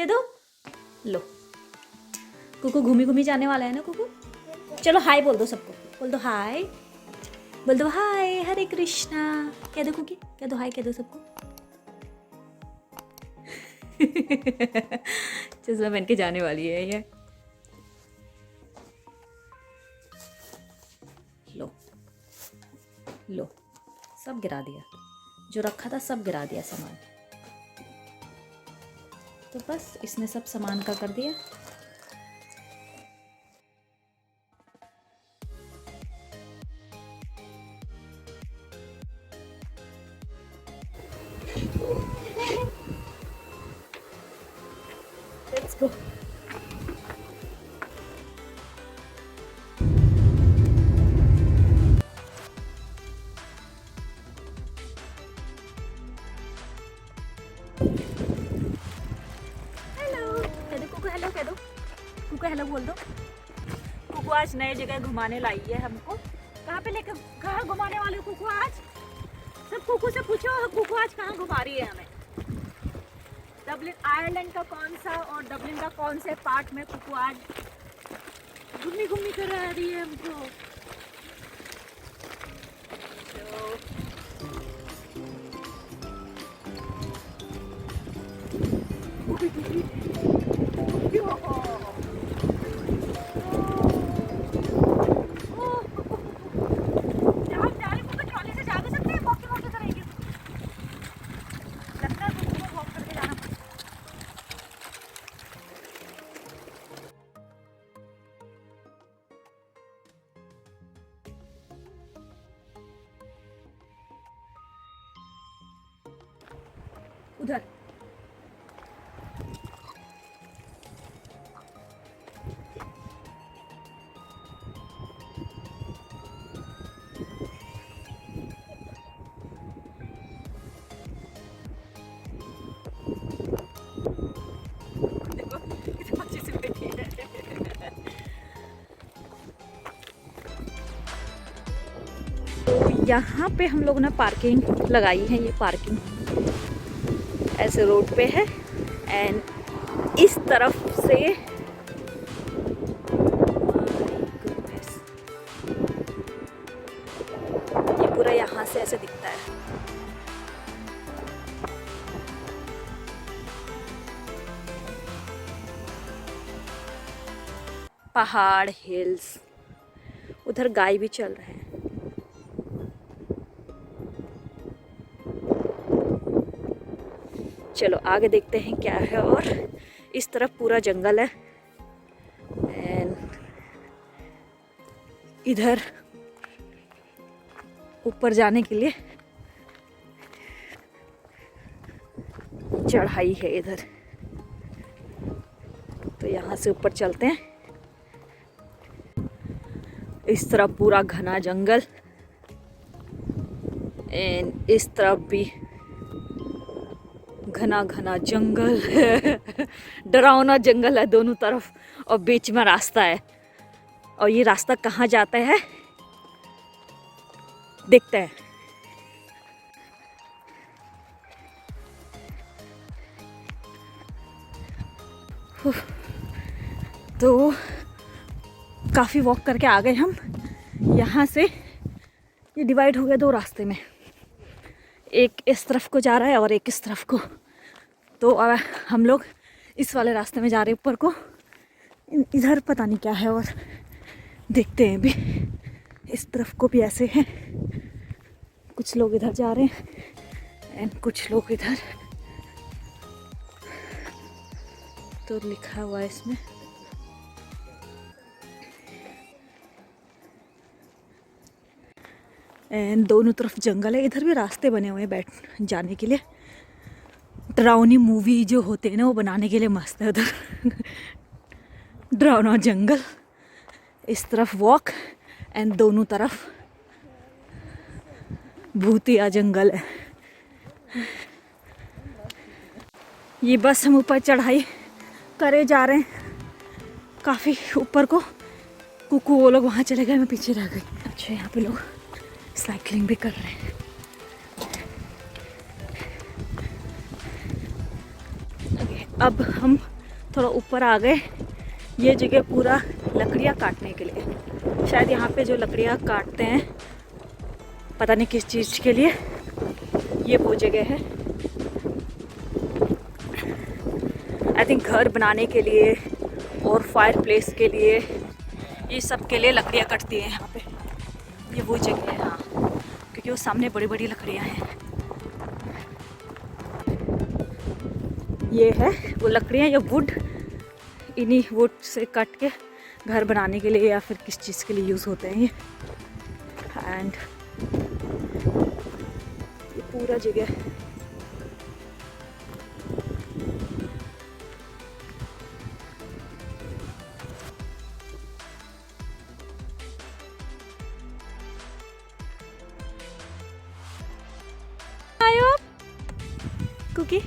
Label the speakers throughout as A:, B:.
A: दे दो। लो, कुकू घूमी घूमी जाने वाला है ना कुकू। चलो हाय बोल दो सबको, बोल दो हाय, बोल दो हाय, हरे कृष्णा कह दो कुकी, कह दो हाय, कह दो सबको। चश्मा पहन के जाने वाली है ये। लो लो, सब गिरा दिया, जो रखा था सब गिरा दिया सामान। तो बस इसने सब सामान का कर दिया। Let's go. हेलो कह दो कुकू, हेलो कह दो कुकू, हेलो बोल दो। कुकू आज नए जगह घुमाने लाई है हमको। कहाँ पे लेकर, कहाँ घुमाने वाले हो कुकू आज? सब कुकू से पूछो कुकू आज कहाँ घुमा रही है हमें। डबलिन, आयरलैंड का कौन सा और डबलिन का कौन से पार्ट में कुकू आज घूमी घूमी कर रही है हमको। उधर देखो कितनी अच्छी से बैठी है। तो यहाँ पे हम लोगों ने पार्किंग लगाई है। ये पार्किंग ऐसे रोड पे है एंड इस तरफ से ये पूरा यहाँ से ऐसे दिखता है। पहाड़, हिल्स, उधर गाय भी चल रहे हैं। चलो आगे देखते हैं क्या है। और इस तरफ पूरा जंगल है एंड इधर ऊपर जाने के लिए चढ़ाई है इधर। तो यहाँ से ऊपर चलते हैं। इस तरफ पूरा घना जंगल एंड इस तरफ भी घना घना जंगल। डरावना जंगल है दोनों तरफ और बीच में रास्ता है। और ये रास्ता कहाँ जाता है देखते हैं। तो काफ़ी वॉक करके आ गए हम। यहाँ से ये डिवाइड हो गया दो रास्ते में, एक इस तरफ को जा रहा है और एक इस तरफ को। तो अब हम लोग इस वाले रास्ते में जा रहे हैं ऊपर को। इधर पता नहीं क्या है और देखते हैं भी। इस तरफ को भी ऐसे हैं, कुछ लोग इधर जा रहे हैं एंड कुछ लोग इधर। तो लिखा हुआ है इसमें एंड दोनों तरफ जंगल है। इधर भी रास्ते बने हुए हैं बैठ जाने के लिए। डरावनी मूवी जो होते हैं ना वो बनाने के लिए मस्त है उधर। डरावना जंगल, इस तरफ वॉक एंड दोनों तरफ भूतिया जंगल है। ये बस हम ऊपर चढ़ाई करे जा रहे हैं काफ़ी ऊपर को। कुकू वो लोग वहाँ चले गए, मैं पीछे रह गई। अच्छा यहाँ पे लोग साइकिलिंग भी कर रहे हैं। अब हम थोड़ा ऊपर आ गए। ये जगह पूरा लकड़ियाँ काटने के लिए, शायद यहाँ पे जो लकड़ियाँ काटते हैं पता नहीं किस चीज़ के लिए, ये वो जगह है। आई थिंक घर बनाने के लिए और फायर प्लेस के लिए, ये सब के लिए लकड़ियाँ कटती हैं यहाँ पे। ये वो जगह है, हाँ, क्योंकि वो सामने बड़ी बड़ी लकड़ियाँ हैं। ये है वो लकड़ियाँ या वुड, इन्हीं वुड से काट के घर बनाने के लिए या फिर किस चीज़ के लिए यूज़ होते हैं ये। एंड ये पूरा जगह आयो कुकी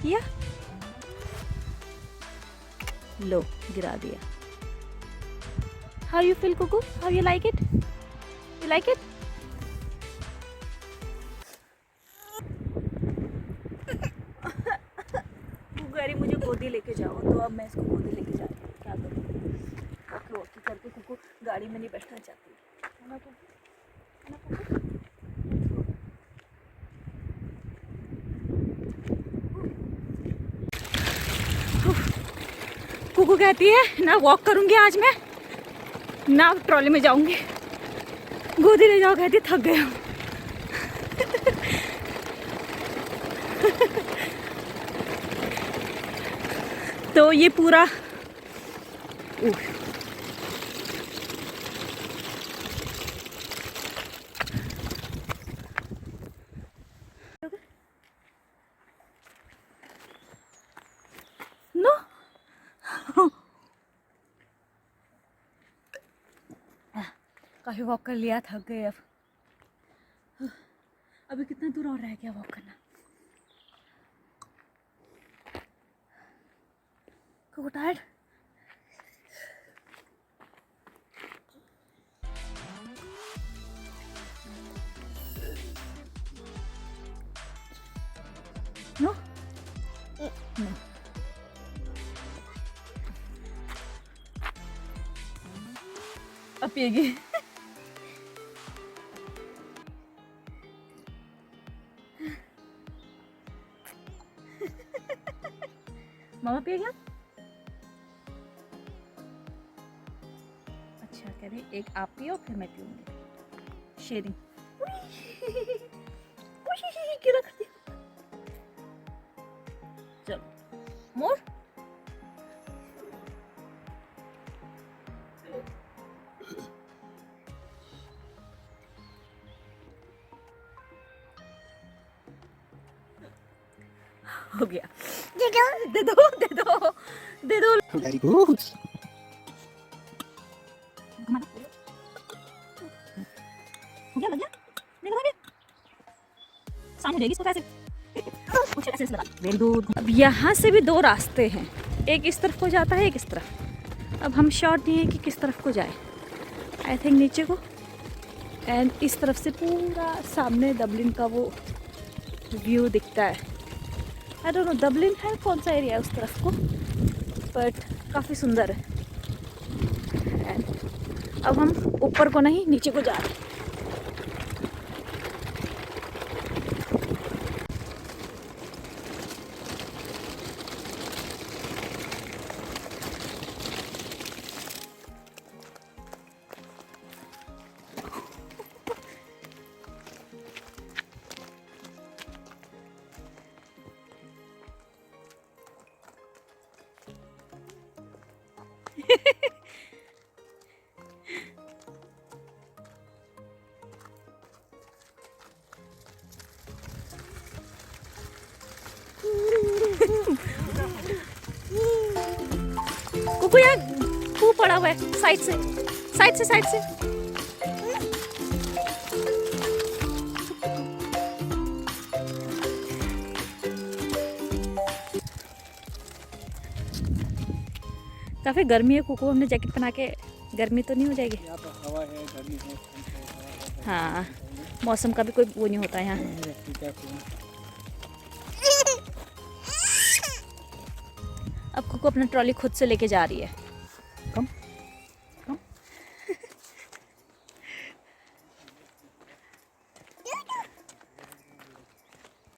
A: किया, लो गिरा दिया। How you feel Kuku, how you like it, you like it? मुझे गोदी लेके जाओ, तो अब मैं इसको गोदी लेके जा रही हूँ। क्या करूँ, वॉकी करके कुकू गाड़ी में नहीं बैठना चाहती है ना कुकू? कुकू कहती है ना वॉक करूँगी आज मैं, ना ट्रॉली में जाऊँगी, गोदी ले जाओ, कहती थक गया हूँ। तो ये पूरा नो काफी वॉक कर लिया, थक गए अब। अभी कितना दूर और रह गया वॉक करना? को टायर्ड? नो नो, अब पिएगी। मामा पिएगी? अच्छा कह रहे एक आप पियो फिर मैं पीऊंगी, शेयरिंग। गिरा कर दिया। चलो मोर, हो गया। दे दो दे दो दे दो दे दो। Very good. हो गया, लग गया, नहीं लगा? शाम हो जाएगी इसको कैसे कुछ ऐसे लगा। Very good. अब यहाँ से भी दो रास्ते हैं, एक इस तरफ को जाता है, एक इस तरफ। अब हम श्योर नहीं है कि किस तरफ को जाए। आई थिंक नीचे को, एंड इस तरफ से पूरा सामने डबलिन का वो व्यू दिखता है। आई डोंट नो डबलिन है कौन सा एरिया है उस तरफ को, बट काफ़ी सुंदर है। एंड अब हम ऊपर को नहीं नीचे को जा रहे हैं। कुकू यार कू पड़ा हुआ है, साइड से साइड से साइड से। काफी गर्मी है कुकू, हमने जैकेट पहना के, गर्मी तो नहीं हो जाएगी? यहाँ तो हवा है, गर्मी है। हाँ, मौसम का भी कोई वो नहीं होता यहाँ। अब कुकू अपना ट्रॉली खुद से लेके जा रही है।
B: कम कम।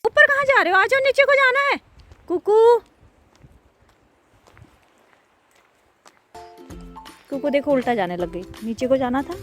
A: ऊपर कहाँ जा रहे हो? आ जाओ, नीचे को जाना है। कुकू कुकू देखो उल्टा जाने लग गई, नीचे को जाना था।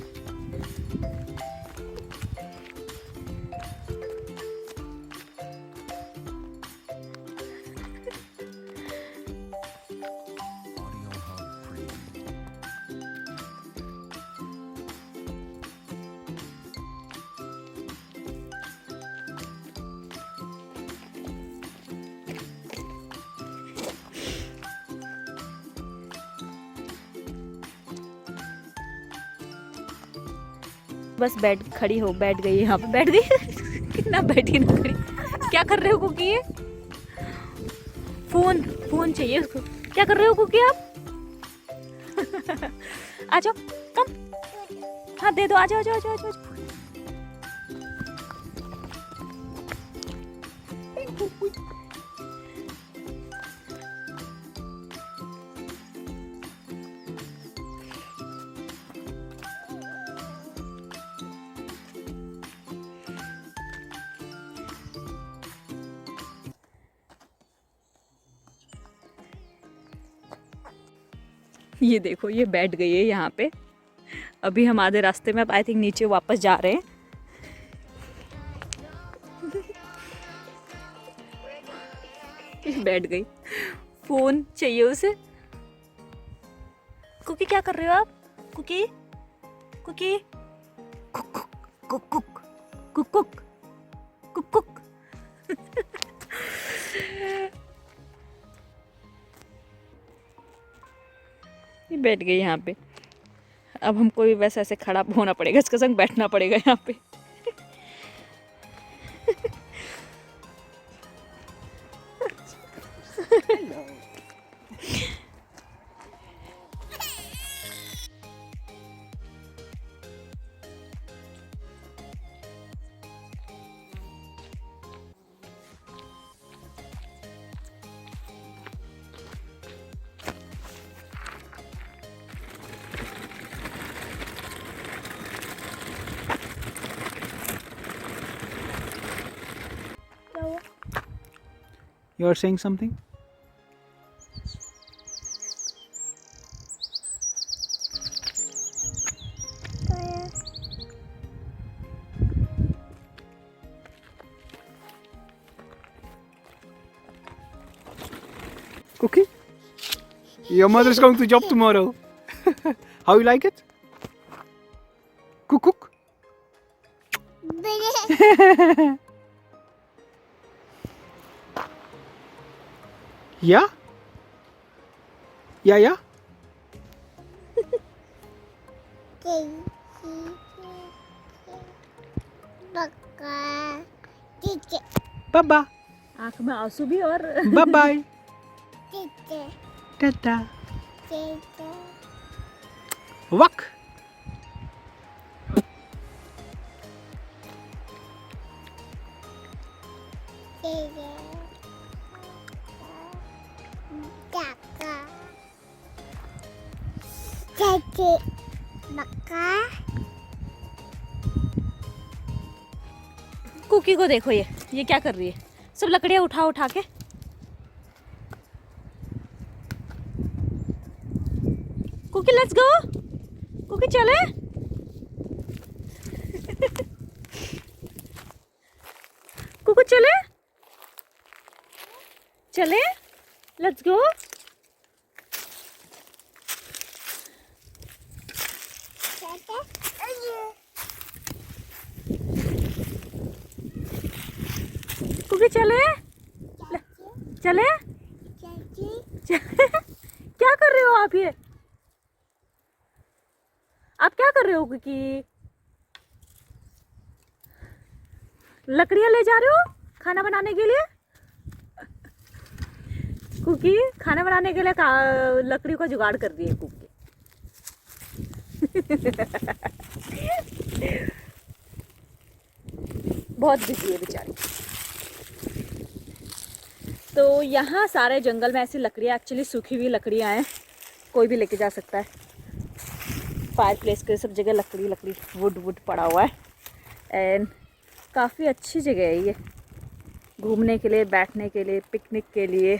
A: बस बैठ गई यहाँ पे, बैठ गई कितना बैठी ना खड़ी। क्या कर रहे हो कुकी? ये फोन चाहिए उसको। क्या कर रहे हो कुकी आप? आ जाओ, कम। हाँ दे दो, आ जाओ, आ जाओ, आ जाओ, आ जाओ। ये देखो, ये बैठ गई है यहाँ पे। अभी हम आधे रास्ते में, अब आई थिंक नीचे वापस जा रहे हैं। बैठ गई, फोन चाहिए उसे। कुकी क्या कर रहे हो आप? कुकी कुकी कुक कुक कुक कुक कुक कुक कुक। ये बैठ गई यहाँ पे। अब हमको भी वैसे ऐसे खड़ा होना पड़ेगा, इसके संग बैठना पड़ेगा यहाँ पे।
B: You are saying something? Cookie? Your mother is going to job tomorrow. How you like it? Cook cook. Yeah? Yeah, yeah? Bye-bye.
A: आंख में आंसू भी और
B: Bye-bye. Ta-ta. Walk.
A: कुकी को देखो, ये क्या कर रही है? सब लकड़ियाँ उठा उठा के। Cookie let's go. कुकी चले। कुकी चले चले, लेट्स गो। कुकी चले चले। क्या कर रहे हो आप? ये आप क्या कर रहे हो? कुकी लकड़ियां ले जा रहे हो खाना बनाने के लिए? कुकी खाना बनाने के लिए लकड़ी का जुगाड़ कर रही है कुकी। बहुत बिजी है बेचारी। तो यहाँ सारे जंगल में ऐसी लकड़ियाँ, एक्चुअली सूखी हुई लकड़ियाँ हैं, कोई भी लेके जा सकता है। फायर प्लेस के सब जगह लकड़ी लकड़ी वुड पड़ा हुआ है। एंड काफ़ी अच्छी जगह है ये घूमने के लिए, बैठने के लिए, पिकनिक के लिए।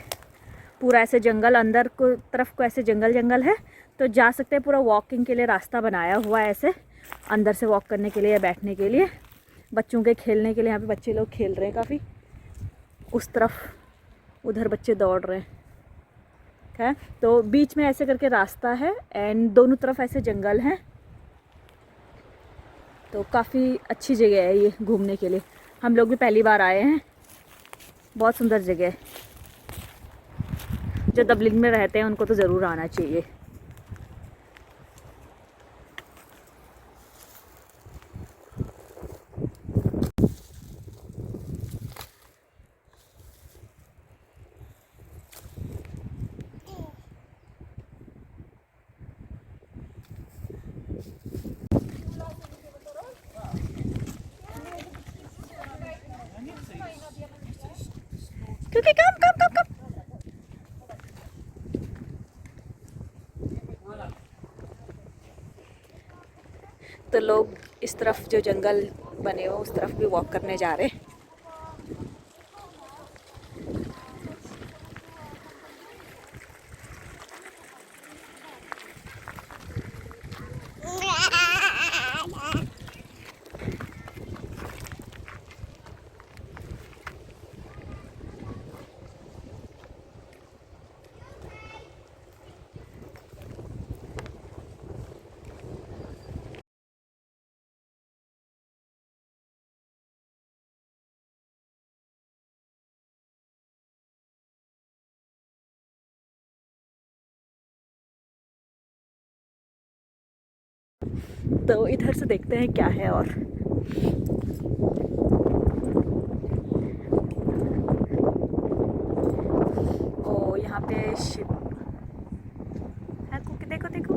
A: पूरा ऐसे जंगल, अंदर को तरफ को ऐसे जंगल है, तो जा सकते हैं। पूरा वॉकिंग के लिए रास्ता बनाया हुआ है ऐसे, अंदर से वॉक करने के लिए या बैठने के लिए, बच्चों के खेलने के लिए। यहाँ पे बच्चे लोग खेल रहे हैं काफ़ी, उस तरफ उधर बच्चे दौड़ रहे हैं। है तो बीच में ऐसे करके रास्ता है एंड दोनों तरफ ऐसे जंगल हैं। तो काफ़ी अच्छी जगह है ये घूमने के लिए। हम लोग भी पहली बार आए हैं। बहुत सुंदर जगह है। जो डबलिन में रहते हैं उनको तो ज़रूर आना चाहिए। क्योंकि कम तो लोग इस तरफ जो जंगल बने हुए उस तरफ भी वॉक करने जा रहे हैं। तो इधर से देखते हैं क्या है। और ओ यहाँ पे शिप है, देखो देखो।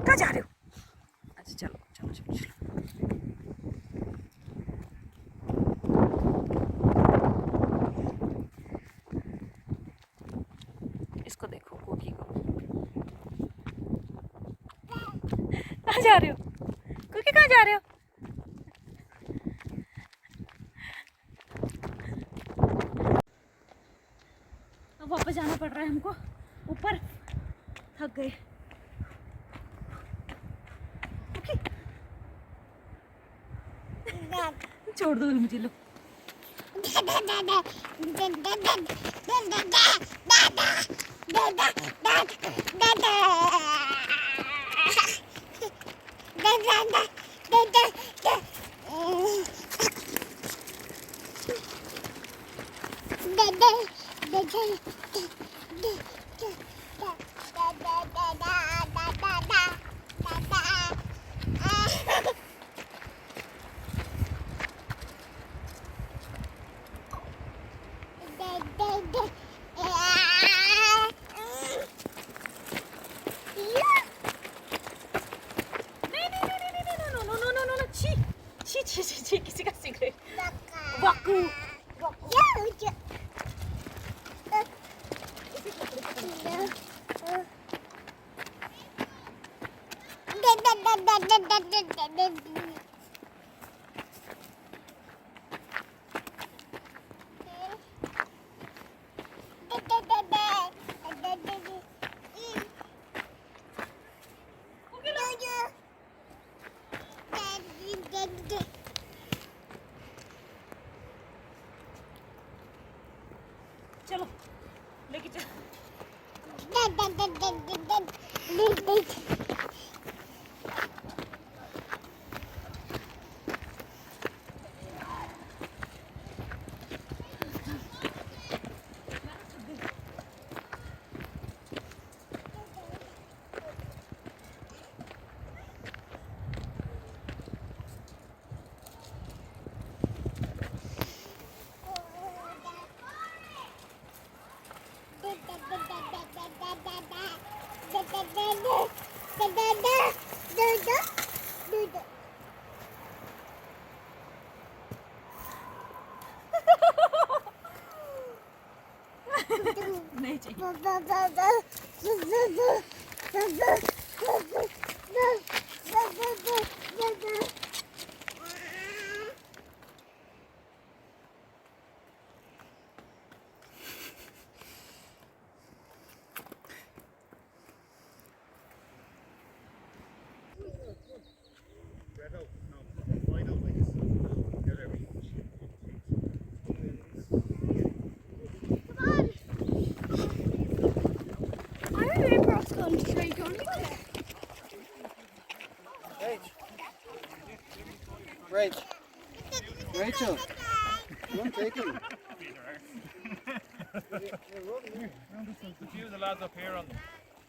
A: कहाँ जा रहे हो? अच्छा चलो चलो चलो चलो। इसको देखो, कोकी को। कहाँ जा रहे हो? कोकी कहाँ जा रहे हो? अब वापस जाना पड़ रहा है हमको ऊपर, थक गए। छोड़ दो मुझे, लो। छी किसी का सिगरेट। वाकू चलो लेके चलो। चाहिए।
B: Rachel, come on, take him.
C: A few of the lads up here on them.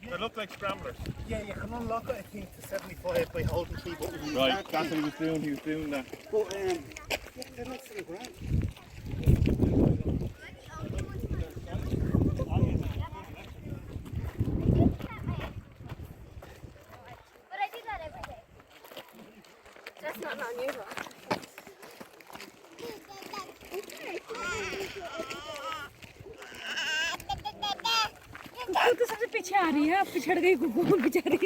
C: They look like scramblers.
D: Yeah, you can unlock it, I think, to 75 by holding key button.
C: Right, that's what he was doing. He was doing that.
B: But they're not to the ground.
E: But I do that every day. That's not unusual.
A: तू तो सबसे पीछे आ रही है, अब पिछड़ गई गुगु बेचारी।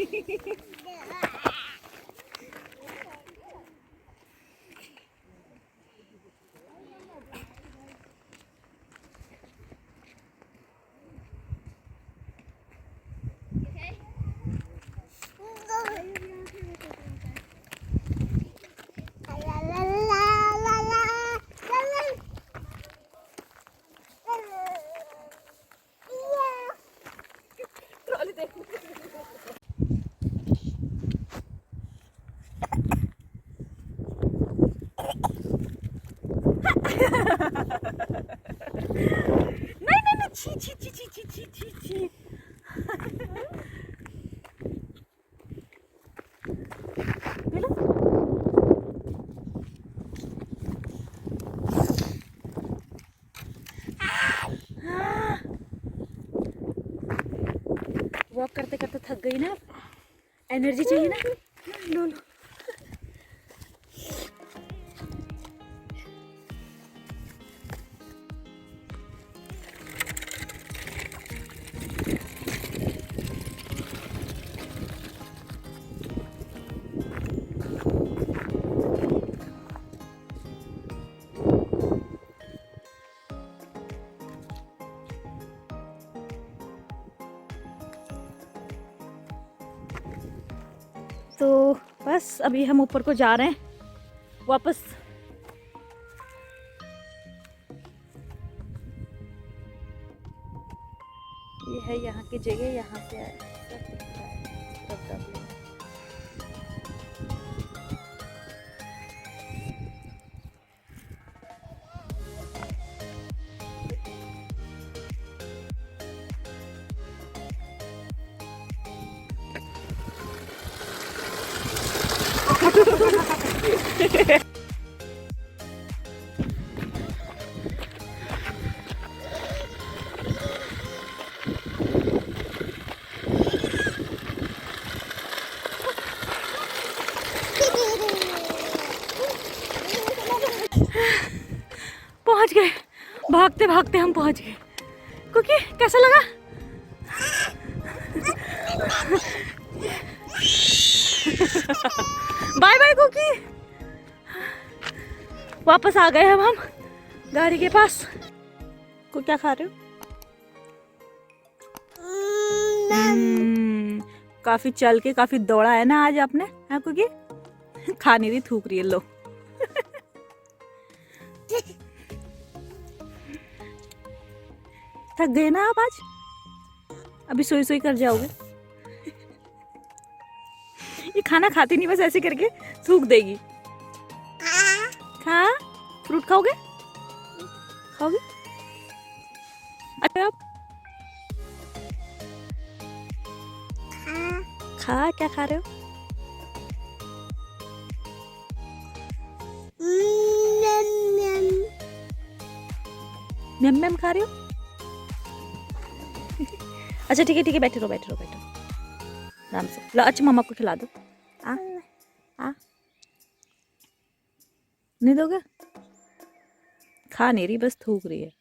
A: नहीं, छी छी छी छी छी छी छी छी। मिलो। वॉक करते करते थक गई ना, एनर्जी चाहिए ना। लो लो। तो बस अभी हम ऊपर को जा रहे हैं वापस। ये है यहाँ की जगह, यहाँ से आए सब दिख रहा है, सब डबल। पहुंच गए, भागते भागते हम पहुंच गए। कुकी कैसा लगा? Bye bye Cookie. वापस आ गए अब हम गाड़ी के पास। को क्या खा रहे हो? काफी चल के काफी दौड़ा है ना आज आपने, है कुकी? खा नहीं रही, थूक रही है। लो थक गए ना आप आज? अभी सोई सोई कर जाओगे। ये खाना खाती नहीं, बस ऐसे करके थूक देगी। खा, फ्रूट खाओगे? खाओगे? अच्छा आप खा, क्या खा रहे हो? मैम मैम खा रहे हो? अच्छा ठीक है, बैठे रहो आराम से। लो अच्छा मम्मा को खिला दो। आ नहीं दोगे? खा नहीं रही, बस थूक रही है।